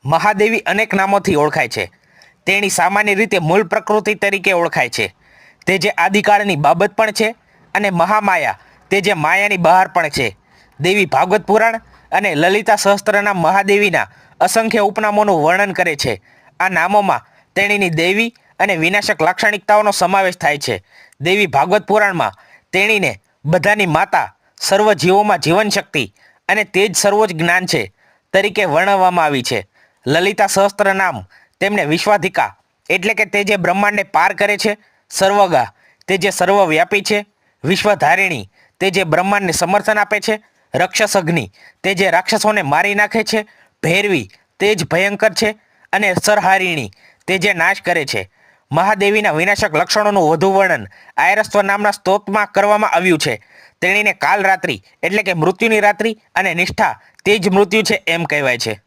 મહાદેવી અનેક નામોથી ઓળખાય છે. તેણી સામાન્ય રીતે મૂળ પ્રકૃતિ તરીકે ઓળખાય છે, તે જે આદિકાળની બાબત પણ છે, અને મહામાયા તે જે માયાની બહાર પણ છે. દેવી ભાગવત પુરાણ અને લલિતા સહસ્ત્રનામ મહાદેવીના અસંખ્ય ઉપનામોનું વર્ણન કરે છે. આ નામોમાં તેણીની દેવી અને વિનાશક લાક્ષણિકતાઓનો સમાવેશ થાય છે. દેવી ભાગવત પુરાણમાં તેણીને બધાની માતા, સર્વ જીવોમાં જીવન શક્તિ અને તે જ સર્વોચ્ચ જ્ઞાન છે તરીકે વર્ણવવામાં આવી છે. લલિતા સહસ્ત્ર નામ તેમને વિશ્વાધિકા એટલે કે તે જે બ્રહ્માંડને પાર કરે છે, સર્વગા તે જે સર્વવ્યાપી છે, વિશ્વધારિણી તે જે બ્રહ્માંડને સમર્થન આપે છે, રક્ષસ અગ્નિ તે જે રાક્ષસોને મારી નાખે છે, ભૈરવી તે જ ભયંકર છે, અને સરહારિણી તે જે નાશ કરે છે. મહાદેવીના વિનાશક લક્ષણોનું વધુ વર્ણન આયરસ્વ નામના સ્તોત્રમાં કરવામાં આવ્યું છે. તેણીને કાલ રાત્રિ એટલે કે મૃત્યુની રાત્રિ અને નિષ્ઠા તે જ મૃત્યુ છે એમ કહેવાય છે.